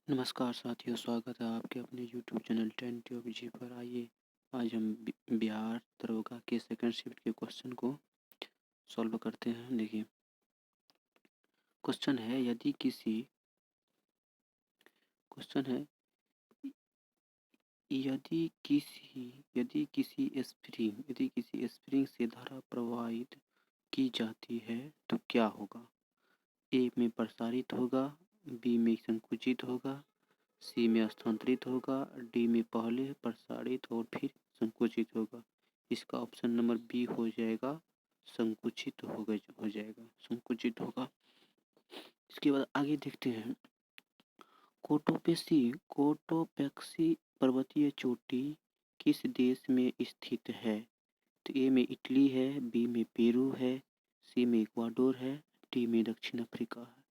नमस्कार साथियों, स्वागत है आपके अपने यूट्यूब चैनल 10 ट्यूब जी पर। आइए आज हम बिहार दरोगा के सेकंड शिफ्ट के क्वेश्चन को सॉल्व करते हैं। देखिए क्वेश्चन है, यदि किसी स्प्रिंग से धारा प्रवाहित की जाती है तो क्या होगा। ए में प्रसारित होगा, बी में संकुचित होगा, सी में स्थानांतरित होगा, डी में पहले प्रसारित और फिर संकुचित होगा। इसका ऑप्शन नंबर बी हो जाएगा, संकुचित हो जाएगा, संकुचित होगा। इसके बाद आगे देखते हैं, कोटोपेक्सी पर्वतीय चोटी किस देश में स्थित है। तो ए में इटली है, बी में पेरू है, सी में इक्वाडोर है, डी में दक्षिण अफ्रीका है।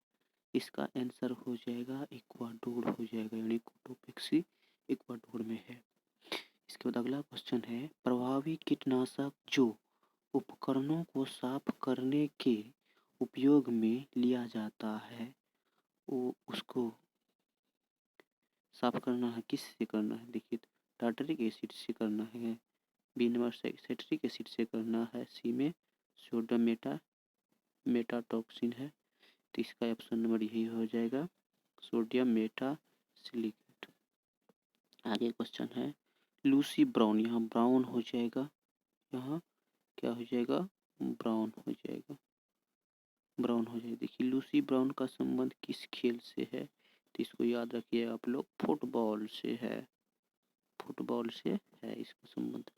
इसका आंसर हो जाएगा इक्वाडोर हो जाएगा, यानी कोटोपेक्सी इक्वाडोर में है। इसके बाद अगला क्वेश्चन है, प्रभावी कीटनाशक जो उपकरणों को साफ करने के उपयोग में लिया जाता है, वो उसको साफ करना है किस से करना है। देखिए टार्टरिक एसिड से करना है, बी नंबर साइट्रिक एसिड से करना है, सी में सोडियम मेटाटॉक्सिन है। तो इसका ऑप्शन नंबर यही हो जाएगा, सोडियम मेटा सिलिकेट। आगे क्वेश्चन है, लूसी ब्राउन, यहाँ ब्राउन हो जाएगा, यहाँ क्या हो जाएगा, ब्राउन हो जाएगा, ब्राउन हो जाएगा। देखिए लूसी ब्राउन का संबंध किस खेल से है, तो इसको याद रखिए आप लोग, फुटबॉल से है, फुटबॉल से है इसका संबंध।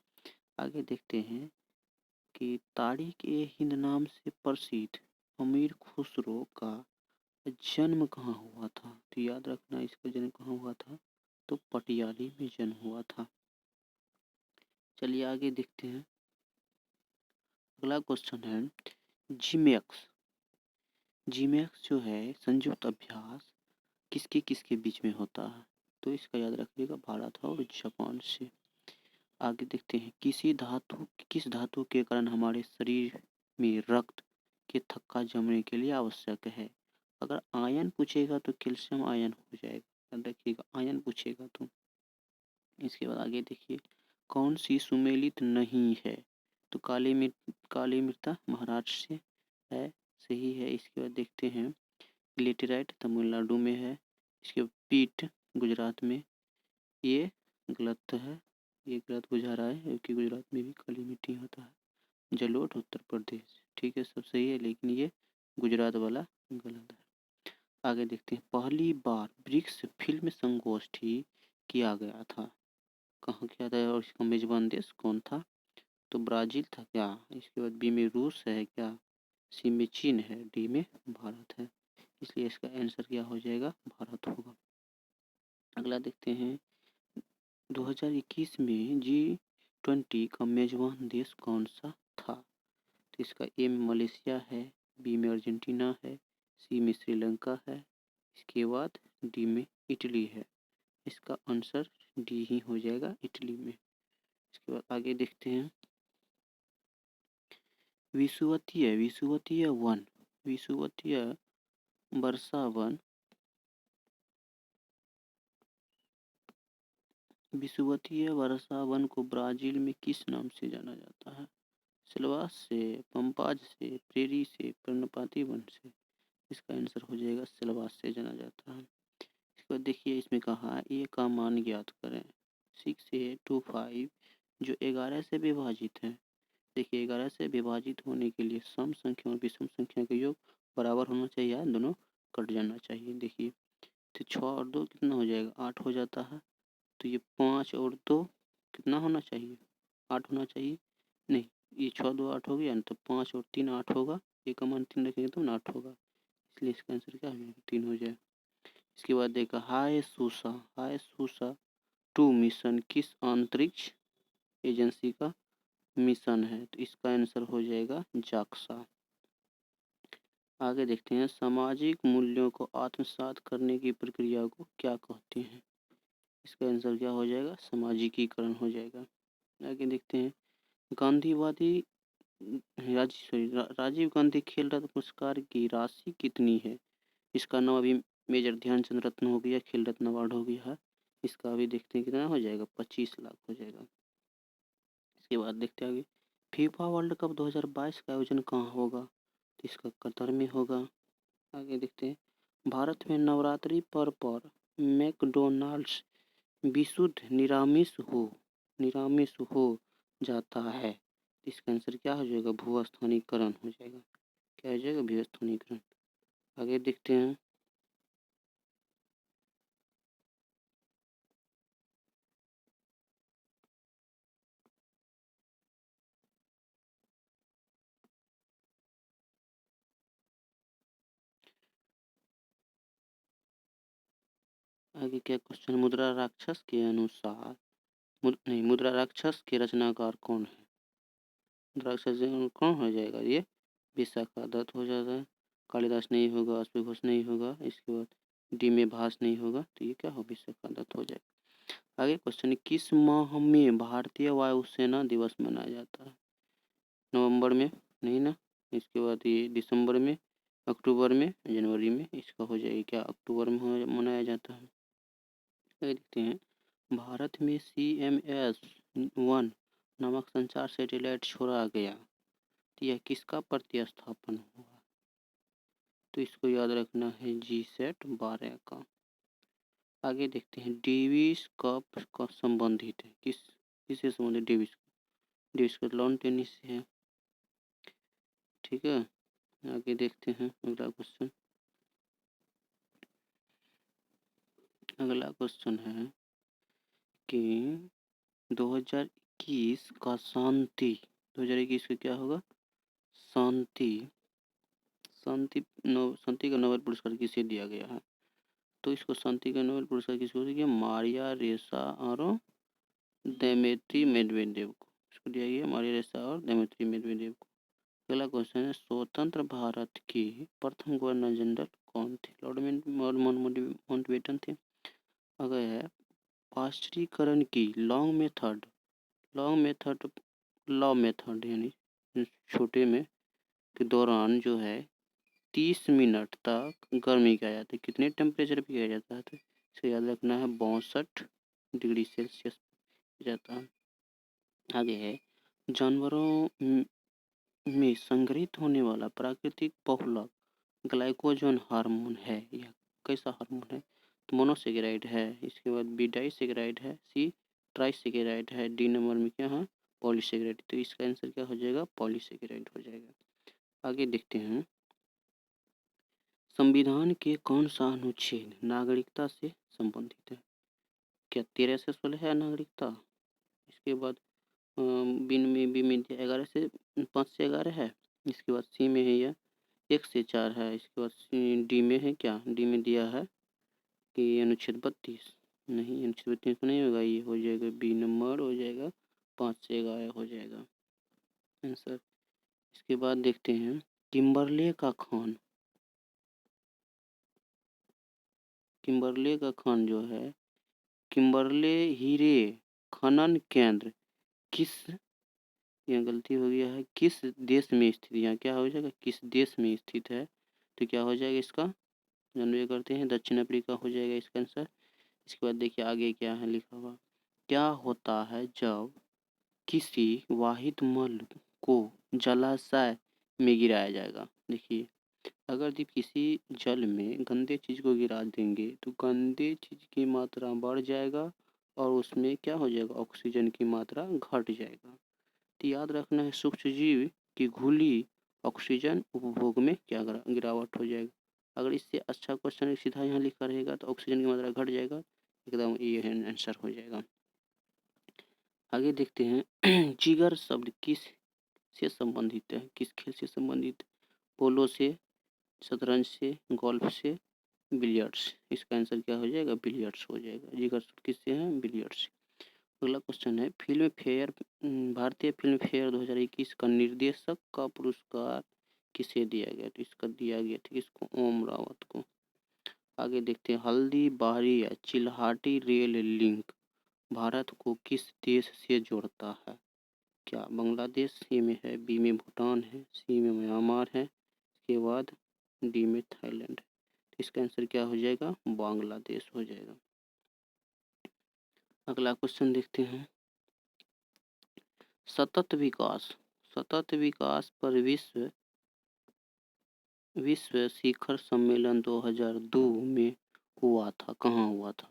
आगे देखते हैं कि तारिक ए हिंद नाम से प्रसिद्ध अमीर खुसरो का जन्म कहाँ हुआ था। तो याद रखना इसका जन्म कहाँ हुआ था, तो पटियाली में जन्म हुआ था। चलिए आगे देखते हैं, अगला क्वेश्चन है, जीमैक्स जीमैक्स जो है संयुक्त अभ्यास किसके किसके बीच में होता है। तो इसका याद रखिएगा, भारत और जापान से। आगे देखते हैं, किस धातु के कारण हमारे शरीर में रक्त के थक्का जमने के लिए आवश्यक है। अगर आयन पूछेगा तो कैल्शियम आयन हो जाएगा, याद रखिएगा आयन पूछेगा तो। इसके बाद आगे देखिए, कौन सी सुमेलित नहीं है। तो काली मृदा महाराष्ट्र से है, सही है। इसके बाद देखते हैं, लेटेराइट तमिलनाडु में है। इसके बाद पीट गुजरात में, ये गलत है, ये गलत बुझा रहा है क्योंकि गुजरात में भी काली मिट्टी होता है। जलोढ़ उत्तर प्रदेश, ठीक है सब सही है, लेकिन ये गुजरात वाला गलत है। आगे देखते हैं, पहली बार ब्रिक्स फिल्म संगोष्ठी किया गया था, कहाँ किया था और इसका मेजबान देश कौन था। तो ब्राज़ील था क्या। इसके बाद बी में रूस है क्या, सी में चीन है, डी में भारत है। इसलिए इसका आंसर क्या हो जाएगा, भारत होगा। अगला देखते हैं, 2021 में G20 का मेजबान देश कौन सा था। तो इसका ए में मलेशिया है, बी में अर्जेंटीना है, सी में श्रीलंका है, इसके बाद डी में इटली है। इसका आंसर डी ही हो जाएगा, इटली में। इसके बाद आगे देखते हैं, विषुवतीय वर्षा वन विषुवतीय वर्षा वन को ब्राज़ील में किस नाम से जाना जाता है। सिल्वास से, पंपाज से, प्रेरी से, पर्णपाती वन से। इसका आंसर हो जाएगा सिल्वास से जाना जाता है। इसके बाद देखिए, इसमें कहा ए का मान ज्ञात करें। 6825 जो 11 से विभाजित है। देखिए 11 से विभाजित होने के लिए सम संख्या और विषम संख्या का योग बराबर होना चाहिए, दोनों कट जाना चाहिए। देखिए तो 6 और 2 कितना हो जाएगा, 8 हो जाता है। तो ये 5 और 2 कितना होना चाहिए, 8 होना चाहिए। नहीं, ये 6 2 8 हो गया ना, तो 5 और 3 8 होगा, ए का मान 3 रखेंगे तो 8 होगा, इसलिए इसका आंसर क्या हो जाएगा, 3 हो जाएगा। इसके बाद देखा, हाय सूसा 2 मिशन किस अंतरिक्ष एजेंसी का मिशन है। तो इसका आंसर हो जाएगा जाक्सा। आगे देखते हैं, सामाजिक मूल्यों को आत्मसात करने की प्रक्रिया को क्या कहते हैं। इसका आंसर क्या हो जाएगा, सामाजिकीकरण हो जाएगा। आगे देखते हैं, गांधीवादी राजीव गांधी खेल रत्न पुरस्कार की राशि कितनी है। इसका नाम अभी मेजर ध्यानचंद रत्न हो गया, खेल रत्न अवार्ड हो गया है, इसका अभी देखते हैं कितना हो जाएगा, 25 लाख हो जाएगा। इसके बाद देखते हैं आगे, फीफा वर्ल्ड कप 2022 का आयोजन कहाँ होगा, तो इसका कतर में होगा। आगे देखते हैं, भारत में नवरात्रि पर्व पर मैकडोनाल्ड्स विशुद्ध निरामिष हो जाता है, इसका आंसर क्या हो जाएगा, भूस्थानीकरण हो जाएगा। क्या हो जाएगा, भूस्थानीकरण। आगे देखते हैं, आगे क्या क्वेश्चन, मुद्रा राक्षस के अनुसार मुद्रा राक्षस के रचनाकार कौन है, मुद्रा राक्षस कौन हो जाएगा, ये विशाखा दत्त हो जाता है। कालिदास नहीं होगा, अश्वघोष घोष नहीं होगा, इसके बाद डी में भास नहीं होगा, तो ये क्या हो, विशाखा दत्त हो जाएगा। आगे क्वेश्चन, किस माह में भारतीय वायुसेना दिवस मनाया जाता है, नवंबर में नहीं ना, इसके बाद ये दिसंबर में, अक्टूबर में, जनवरी में, इसका हो जाएगा क्या, अक्टूबर में मनाया जाता है। देखते हैं, भारत में CMS-1 नामक संचार सैटेलाइट छोड़ा गया, तो यह किसका प्रतिस्थापन हुआ, तो इसको याद रखना है GSAT-12 का। आगे देखते हैं, डेविस कप का संबंधित है, किससे संबंधित, डेविस का लॉन टेनिस से है, ठीक है। आगे देखते हैं अगला क्वेश्चन, अगला क्वेश्चन है कि 2021 का शांति 2021 का क्या होगा, शांति का नोबेल पुरस्कार किसे दिया गया है, तो इसको शांति का नोबेल पुरस्कार किसको दिया गया, मारिया रेसा और दिमित्री मेदवेदेव को, इसको दिया गया मारिया रेसा और दिमित्री मेदवेदेव को। अगला क्वेश्चन है, स्वतंत्र भारत के प्रथम गवर्नर जनरल कौन थे, लॉर्ड माउंटबेटन थे। अगर है, पाश्चुरीकरण की लॉ मेथड यानी छोटे में के दौरान जो है 30 मिनट तक गर्मी किया जाता है, कितने टेम्परेचर पे किया जाता है, तो इसे याद रखना है, 62 डिग्री सेल्सियस जाता है। आगे है, जानवरों में संग्रहित होने वाला प्राकृतिक बहुलक ग्लाइकोजन हार्मोन है, यह कैसा हार्मोन है, तो मोनोसेकेराइड है, इसके बाद बी डाइसेकेराइड है, सी ट्राइसेकेराइड है, डी नंबर में क्या है, पॉलीसेकेराइड, तो इसका आंसर क्या हो जाएगा, पॉलीसेकेराइड हो जाएगा। आगे देखते हैं, संविधान के कौन सा अनुच्छेद नागरिकता से संबंधित है, क्या 13 से 16 है नागरिकता, इसके बाद बी में 11 से 5 से 11 है, इसके बाद सी में है यह 1 से 4 है, इसके बाद डी में है, क्या डी में दिया है कि अनुच्छेद 32, नहीं अनुच्छेद 32 नहीं होगा, ये हो जाएगा बी नंबर हो जाएगा, 5 से 11 हो जाएगा आंसर। इसके बाद देखते हैं, किम्बरले का खान जो है, किम्बरले हीरे खनन केंद्र किस, यहाँ गलती हो गया है, किस देश में स्थित, यहाँ क्या हो जाएगा, किस देश में स्थित है, तो क्या हो जाएगा इसका, जानवे करते हैं, दक्षिण अफ्रीका हो जाएगा इसका आंसर। इसके बाद देखिए आगे क्या है लिखा हुआ, क्या होता है जब किसी वाहित मल को जलाशय में गिराया जाएगा, देखिए अगर जब किसी जल में गंदे चीज़ को गिरा देंगे तो गंदे चीज़ की मात्रा बढ़ जाएगा और उसमें क्या हो जाएगा, ऑक्सीजन की मात्रा घट जाएगा। तो याद रखना है, सूक्ष्म जीव की घुली ऑक्सीजन उपभोग में क्या गिरावट हो जाएगा। अगर इससे अच्छा क्वेश्चन सीधा यहाँ लिखा रहेगा तो ऑक्सीजन की मात्रा घट जाएगा, एकदम ये आंसर हो जाएगा। आगे देखते हैं, जिगर शब्द किस से संबंधित है, किस खेल से संबंधित, पोलो से, शतरंज से, गोल्फ से, बिलियर्ड्स, इसका आंसर क्या हो जाएगा, बिलियर्ड्स हो जाएगा। जिगर शब्द किससे है, बिलियर्ड्स। अगला क्वेश्चन है, भारतीय फिल्म फेयर 2021 का निर्देशक का पुरस्कार किसे दिया गया, तो इसका दिया गया था किसको, ओम रावत को। आगे देखते हैं, हल्दी बारी या चिल्हाटी रेल लिंक भारत को किस देश से जोड़ता है, क्या बांग्लादेश, सी में है, बी में भूटान है, सी में म्यांमार है, इसके बाद डी में थाईलैंड। इसका आंसर क्या हो जाएगा? बांग्लादेश हो जाएगा। अगला क्वेश्चन देखते हैं। सतत विकास पर विश्व शिखर सम्मेलन 2002 में हुआ था। कहाँ हुआ था?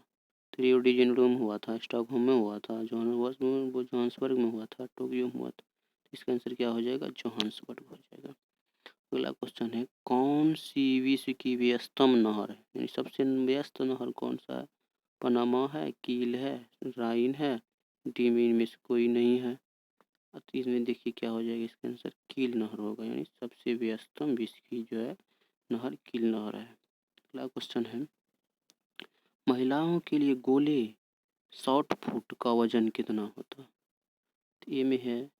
रियो डी जेनेरो में हुआ था, स्टॉकहोम में हुआ था, जोहान्सबर्ग में हुआ था, टोक्यो में हुआ था। इसका आंसर क्या हो जाएगा? जोहान्सबर्ग हो जाएगा। अगला क्वेश्चन है, कौन सी विश्व की व्यस्तम नहर है? यानी सबसे व्यस्त नहर कौन सा है? पनामा है, कील है, राइन है, डीमिन में से कोई नहीं है। तो इसमें देखिए क्या हो जाएगा, इसका आंसर कील नहर होगा। यानी सबसे व्यस्तम विश्व की जो है नहर कील नहर है। अगला क्वेश्चन है, महिलाओं के लिए गोले शॉर्ट फुट का वजन कितना होता है? ए में है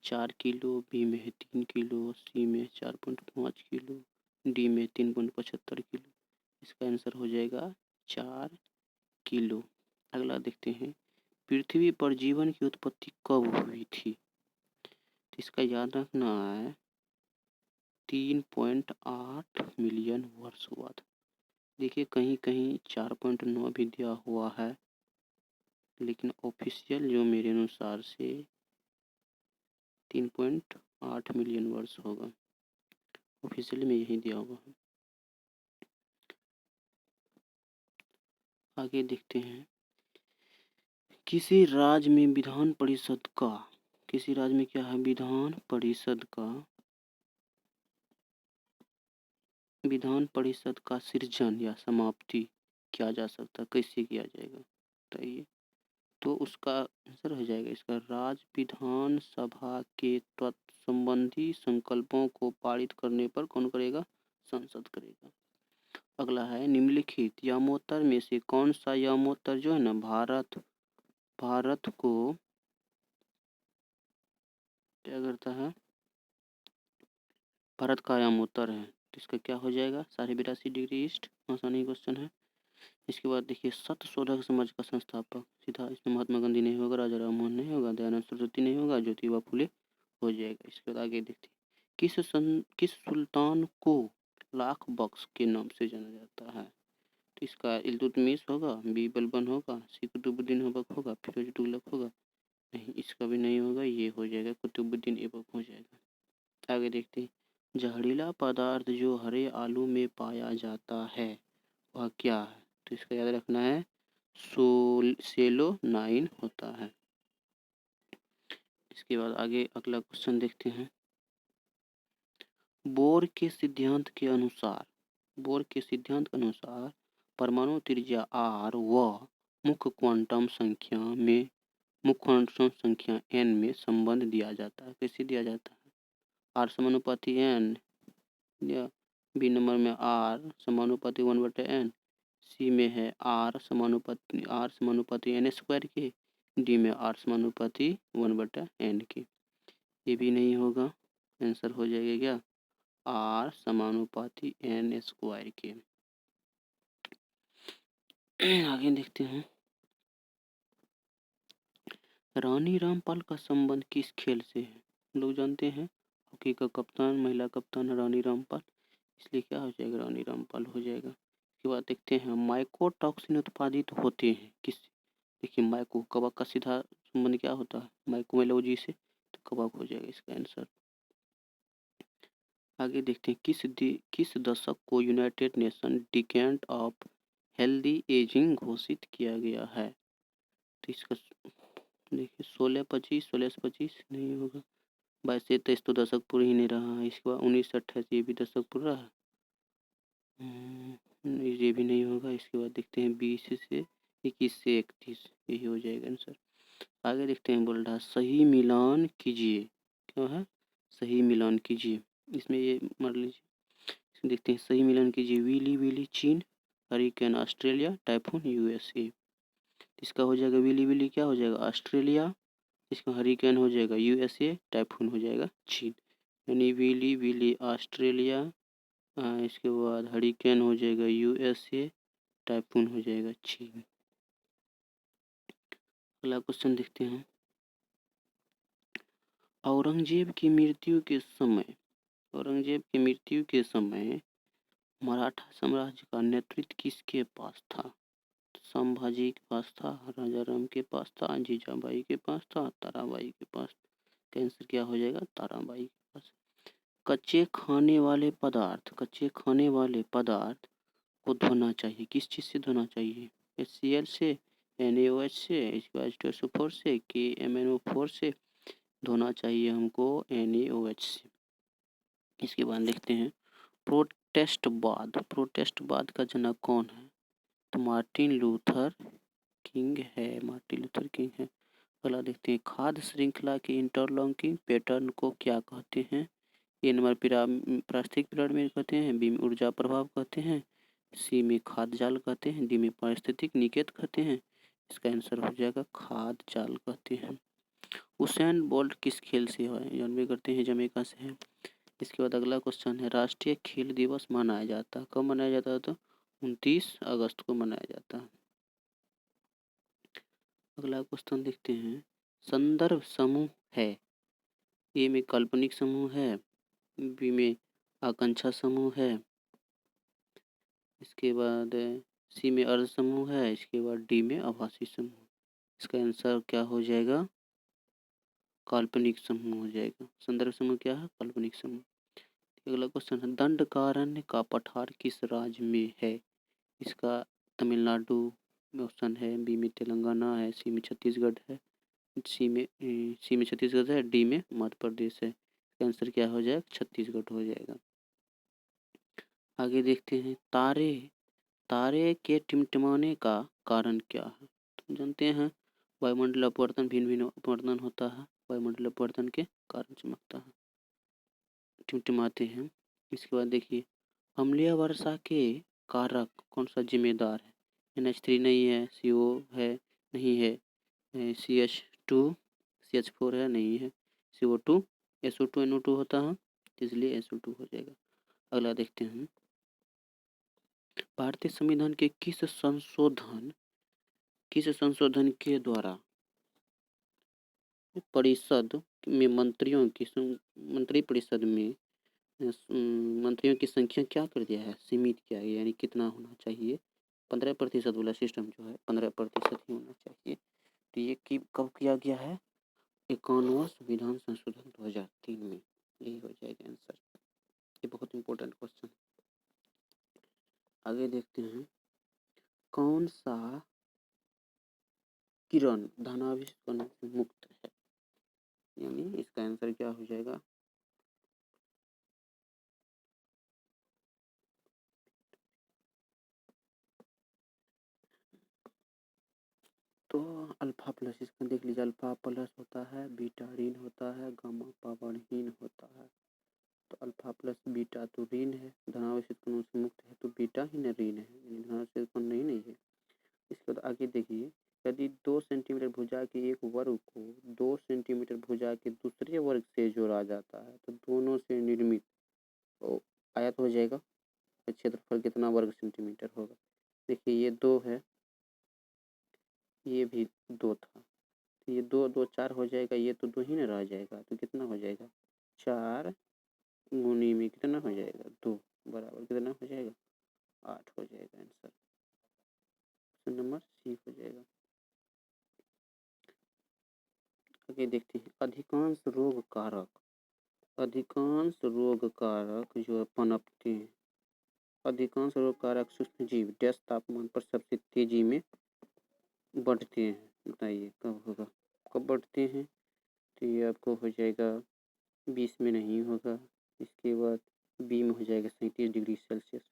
4 किलो, बी में है 3 किलो, सी में 4.5 किलो, डी में 3.75 किलो। इसका आंसर हो जाएगा 4 किलो। अगला देखते हैं, पृथ्वी पर जीवन की उत्पत्ति कब हुई थी? तो इसका याद रखना है 3.8 मिलियन वर्ष हुआ था। देखिए कहीं कहीं 4.9 भी दिया हुआ है, लेकिन ऑफिशियल जो मेरे अनुसार से 3.8 मिलियन वर्ष होगा। ऑफिशियल में यही दिया हुआ है। आगे देखते हैं, किसी राज्य में विधान परिषद का सृजन या समाप्ति किया जा सकता है। कैसे किया जाएगा बताइए? तो उसका आंसर हो जाएगा इसका, राज्य विधान सभा के तत्व संबंधी संकल्पों को पारित करने पर कौन करेगा? संसद करेगा। अगला है, निम्नलिखित यमोत्तर में से कौन सा यमोत्तर जो है ना भारत को क्या करता है? भारत का यमोत्तर है। तो इसका क्या हो जाएगा? 82.5 ईस्ट। आसानी क्वेश्चन है। इसके बाद देखिए, सत्य शोधक समाज का संस्थापक सीधा इसमें महात्मा गांधी नहीं होगा, राजा राममोहन नहीं होगा, दयानंद सरस्वती नहीं होगा, ज्योतिबा फुले हो जाएगा। इसके बाद आगे देखते हैं, किस सुल्तान को लाख बख्श के नाम से जाना जाता है? तो इसका इल्तुतमिश होगा, बीरबल होगा, सी कुतुबुद्दीन ऐबक होगा, फिरोज तुगलक होगा। नहीं, इसका भी नहीं होगा, ये हो जाएगा कुतुबुद्दीन ऐबक हो जाएगा। आगे देखते हैं, जहरीला पदार्थ जो हरे आलू में पाया जाता है वह क्या है? तो इसका याद रखना है सेलोनाइन होता है। इसके बाद आगे अगला क्वेश्चन देखते हैं, बोर के सिद्धांत के अनुसार परमाणु त्रिज्या r व मुख्य क्वांटम संख्या n में संबंध दिया जाता है। कैसे दिया जाता है? r समानुपाती n, या बी नंबर में r समानुपाती 1/n, सी में है r समानुपाती n स्क्वायर के, डी में r समानुपाती 1/n के। ये भी नहीं होगा, आंसर हो जाएगा क्या? r समानुपाती n स्क्वायर के। आगे देखते हैं, रानी रामपाल का संबंध किस खेल से है? लोग जानते हैं हॉकी का कप्तान, महिला कप्तान रानी रामपाल, इसलिए क्या हो जाएगा? रानी रामपाल हो जाएगा। इसके बाद देखते हैं, माइकोटॉक्सिन उत्पादित होते हैं किस? देखिए कवक का सीधा संबंध क्या होता है? माइकोमेलोजी से, तो कवक हो जाएगा इसका आंसर। आगे देखते हैं, किस दशक को United nation decade of healthy ageing घोषित किया गया है? तो इसका देखिए 1625 नहीं होगा, 22 से 23 तो दशक पूरा ही नहीं रहा है। इसके बाद 1928 ये भी दशक पूरा है, ये भी नहीं होगा। इसके बाद देखते हैं 20 से 21 से 31, यही हो जाएगा आंसर। आगे देखते हैं, बोल रहा सही मिलान कीजिए, क्या है? सही मिलान कीजिए, इसमें ये मान लीजिए, देखते हैं, सही मिलान कीजिए, विली विली चीन, हरिकेन ऑस्ट्रेलिया, टाइफून यूएसए। इसका हो जाएगा विली विली क्या हो जाएगा? ऑस्ट्रेलिया, इसका हरिकेन हो जाएगा यूएसए, टाइफून हो जाएगा चीन। यानी विली विली ऑस्ट्रेलिया, इसके बाद हरिकेन हो जाएगा यूएसए, टाइफून हो जाएगा चीन। अगला क्वेश्चन देखते हैं, औरंगजेब की मृत्यु के समय मराठा साम्राज्य का नेतृत्व किसके पास था? संभाजी के पास था, राजा राम के पास था, जीजाबाई के पास था, ताराबाई के पास। आंसर क्या हो जाएगा? ताराबाई के पास। कच्चे खाने वाले पदार्थ को धोना चाहिए, किस चीज से धोना चाहिए? HCl से, NaOH से, H2SO4 से, KMnO4 से धोना चाहिए हमको NaOH से। इसके बाद देखते हैं प्रोटेस्टवाद का जनक कौन है? तो मार्टिन लूथर किंग है। अगला देखते हैं खाद्य श्रृंखला के इंटरलॉकिंग पैटर्न को क्या कहते हैं? ए नंबर पारिस्थितिक पिरामिड कहते हैं, बी में ऊर्जा प्रभाव कहते हैं, सी में खाद्य जाल कहते हैं, डी में पारिस्थितिक निकेत कहते हैं। इसका आंसर हो जाएगा खाद्य जाल कहते हैं। उसेन बोल्ट किस खेल से है? जानवे करते हैं जमैका से है। इसके बाद अगला क्वेश्चन है राष्ट्रीय खेल दिवस मनाया जाता है, कब मनाया जाता है? तो 29 अगस्त को मनाया जाता है। अगला क्वेश्चन देखते हैं संदर्भ समूह है, ए में काल्पनिक समूह है, बी में आकांक्षा समूह है, इसके बाद सी में अर्ध समूह है, इसके बाद डी में आभासी समूह। इसका आंसर क्या हो जाएगा? काल्पनिक समूह हो जाएगा। संदर्भ समूह क्या है? काल्पनिक समूह। अगला क्वेश्चन है दंडकारण्य का पठार किस राज्य में है? इसका तमिलनाडु में ऑप्शन है, बी में तेलंगाना है, सी में छत्तीसगढ़ है, सी में छत्तीसगढ़ है, डी में मध्य प्रदेश है। आंसर क्या हो जाएगा? छत्तीसगढ़ हो जाएगा। आगे देखते हैं तारे के टिमटिमाने का कारण क्या है? तो जानते हैं वायुमंडल अपवर्तन, भिन्न भिन्न अपवर्तन होता है, वायुमंडल अपवर्तन के कारण चमकता है, टिमटिमाते हैं। इसके बाद देखिए अम्लीय वर्षा के कारक कौन सा जिम्मेदार है? NH3 नहीं है, CO है नहीं है, CH4 है नहीं है, CO2 SO2 NO2 होता है, इसलिए SO2 हो जाएगा। अगला देखते हैं भारतीय संविधान के किस संशोधन के द्वारा परिषद में मंत्री परिषद में मंत्रियों की संख्या क्या कर दिया है? सीमित किया है, यानी कितना होना चाहिए? 15% वाला सिस्टम जो है 15% ही होना चाहिए। तो ये कब किया गया है? 51वां संविधान संशोधन 2003 में। यही हो जाएगा आंसर। ये बहुत इंपॉर्टेंट क्वेश्चन। आगे देखते हैं कौन सा किरण धनावेश कणों से मुक्त है? यानी इसका आंसर क्या हो जाएगा? तो अल्फा प्लस, इसका देख लीजिए अल्फा प्लस होता है, बीटा ऋण होता है, गामा पावर हीन होता है। तो अल्फा प्लस बीटा तो ऋण है, धनावेशित कणों से मुक्त है तो बीटा ही न ऋण है, धनावेशित कण नहीं है। इसके बाद आगे देखिए यदि 2 सेंटीमीटर भुजा के एक वर्ग को 2 सेंटीमीटर भुजा के दूसरे वर्ग से जोड़ा जाता है तो दोनों से निर्मित आयत हो जाएगा। क्षेत्रफल कितना वर्ग सेंटीमीटर होगा? देखिए ये 2 है, ये भी 2 था, तो ये 2 2 4 हो जाएगा, ये तो 2 ही ना रह जाएगा, तो कितना हो जाएगा? 4 गुनी में कितना हो जाएगा? 2 बराबर कितना हो जाएगा? 8 हो जाएगा आंसर। ऑप्शन नंबर सी हो जाएगा। आगे देखते हैं अधिकांश रोग कारक जो पनपते हैं, अधिकांश रोग कारक सूक्ष्म जीव डैश तापमान पर सबसे तेजी में बढ़ते हैं। बताइए कब होगा? कब बढ़ते हैं? तो ये आपको हो जाएगा 20 में नहीं होगा। इसके बाद बी में हो जाएगा 37 डिग्री सेल्सियस,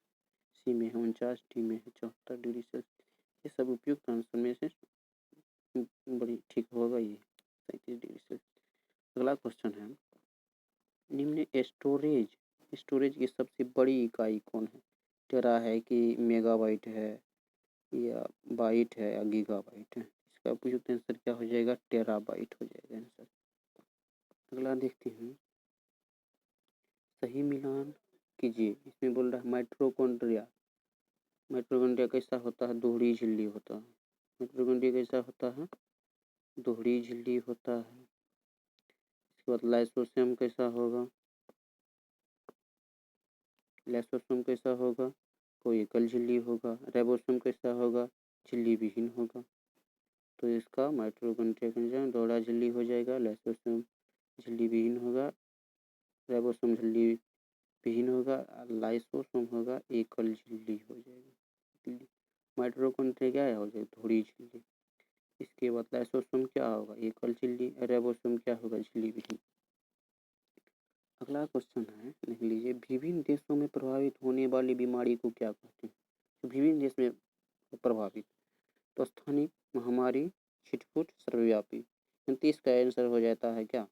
सी में है 49, डी में है 74 डिग्री सेल्सियस। ये सब उपयुक्त आंसर में से बड़ी ठीक होगा ये 37 डिग्री सेल्सियस। अगला क्वेश्चन है निम्न स्टोरेज की सबसे बड़ी इकाई कौन है? टेरा है कि मेगाबाइट है या बाइट है या गीगाबाइट है? इसका उपयुक्त आंसर क्या हो जाएगा? टेराबाइट हो जाएगा आंसर। अगला देखते हैं सही मिलान कीजिए। इसमें बोल रहा है माइटोकॉन्ड्रिया कैसा होता है? दोहरी झिल्ली होता है। माइटोकॉन्ड्रिया कैसा होता है? दोहरी झिल्ली होता है। इसके बाद लाइसोसोम कैसा होगा? कोई एकल झिल्ली होगा। राइबोसोम कैसा होगा, झिल्ली विहीन होगा। तो इसका माइटोकॉन्ड्रिया कंजन दोहरा झिल्ली हो जाएगा। लाइसोसोम झिल्ली विहीन होगा, राइबोसोम झिल्ली विहीन होगा, लाइसोसोम होगा एकल झिल्ली हो जाएगा। माइटोकॉन्ड्रिया क्या हो जाएगा, दोहरी झिल्ली। इसके बाद लाइसोसोम क्या होगा, एकल झिल्ली। राइबोसोम क्या होगा, झिल्ली विहीन। अगला क्वेश्चन है, लिख लीजिए, विभिन्न देशों में प्रभावित होने वाली बीमारी को क्या कहते हैं। तो विभिन्न देश में प्रभावित, तो स्थानीय, महामारी, छिटपुट, सर्वव्यापी। तो इसका आंसर हो जाता है क्या,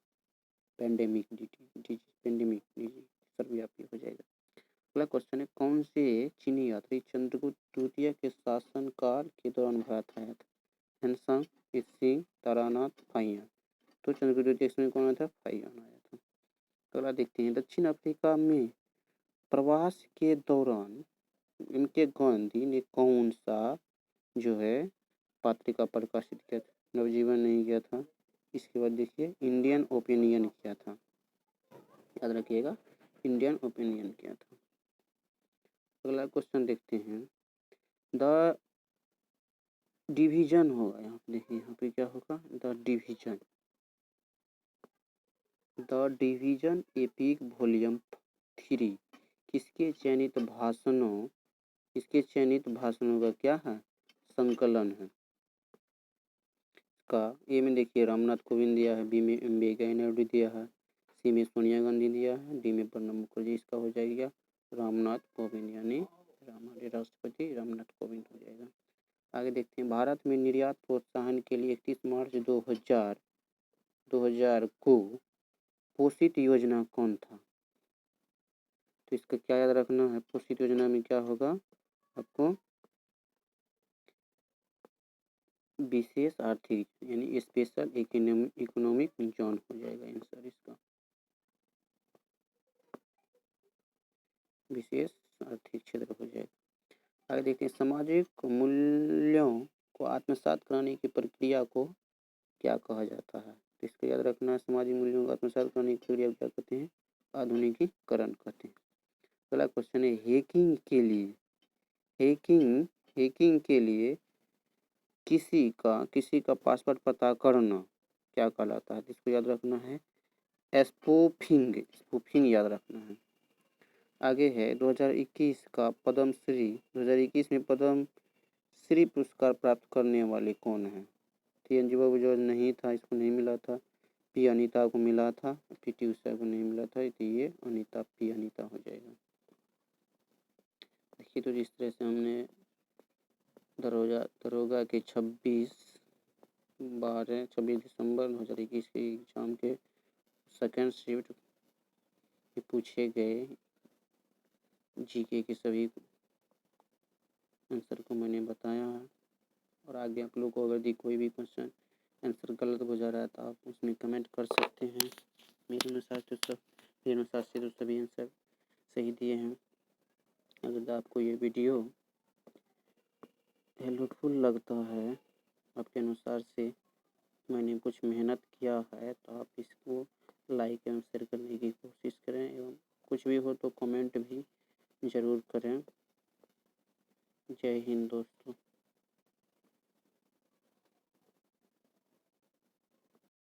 पेंडेमिक डिजीज, पेंडेमिक डिजीज सर्वव्यापी हो जाएगा। अगला क्वेश्चन है, कौन से चीनी यात्री चंद्रगुप्त द्वितीय के शासनकाल के दौरान भारत आया था। Hiuen Tsang, Itsing, Taranath, Fahien. तो चंद्रगुप्त द्वितीय में कौन आया था, फाहियान आया था। अगला देखते हैं, दक्षिण अफ्रीका में प्रवास के दौरान इनके गांधी ने कौन सा जो है पत्रिका प्रकाशित किया था। नवजीवन नहीं किया था। इसके बाद देखिए, इंडियन ओपिनियन किया था, याद रखिएगा, इंडियन ओपिनियन किया था। अगला क्वेश्चन देखते हैं, द डिवीजन होगा, यहाँ पे देखिए, यहाँ पे क्या होगा, द डिवीजन एपिक वॉल्यूम 3 किसके चयनित भाषणों का क्या है, संकलन है। का ए में देखिए रामनाथ कोविंद दिया है, बी में वेंकैया नायडू दिया है, सी में सोनिया गांधी दिया है, डी में प्रणब मुखर्जी। इसका हो जाएगा रामनाथ कोविंद, यानी हमारे राष्ट्रपति रामनाथ कोविंद हो जाएगा। आगे देखते हैं, भारत में निर्यात प्रोत्साहन के लिए 31 मार्च 2000 को पोषित योजना कौन था। तो इसका क्या याद रखना है, पोषित योजना में क्या होगा आपको, विशेष आर्थिक यानी स्पेशल इकोनॉमिक जोन हो जाएगा आंसर इसका, विशेष आर्थिक क्षेत्र हो जाएगा। आगे देखते हैं, सामाजिक मूल्यों को आत्मसात कराने की प्रक्रिया को क्या कहा जाता है। तो इसको याद रखना है, सामाजिक मूल्यों को आत्मसात करने की प्रक्रिया को क्या कहते हैं, आधुनिकीकरण कहते हैं। अगला क्वेश्चन है, हैकिंग के लिए किसी का पासवर्ड पता करना क्या कहलाता है। इसको याद रखना है, स्पूफिंग याद रखना है। आगे है, 2021 में पद्म श्री पुरस्कार प्राप्त करने वाले कौन है। TNG बाबू जो नहीं था, इसको नहीं मिला था। पी अनीता को मिला था, PT उषा को नहीं मिला था, तो ये पी अनीता हो जाएगा। देखिए, तो जिस तरह से हमने दरोगा के 26 दिसंबर 2021 के एग्जाम के सेकेंड शिफ्ट में पूछे गए GK के सभी आंसर को मैंने बताया है। और आगे आप लोग को अगर कोई भी क्वेश्चन आंसर गलत हो जा रहा है तो आप उसमें कमेंट कर सकते हैं। मेरे अनुसार से तो सभी आंसर सही दिए हैं। अगर आपको ये वीडियो हेल्पफुल लगता है, आपके अनुसार से मैंने कुछ मेहनत किया है, तो आप इसको लाइक एवं शेयर करने की कोशिश करें, एवं कुछ भी हो तो कमेंट भी ज़रूर करें। जय हिंद दोस्तों।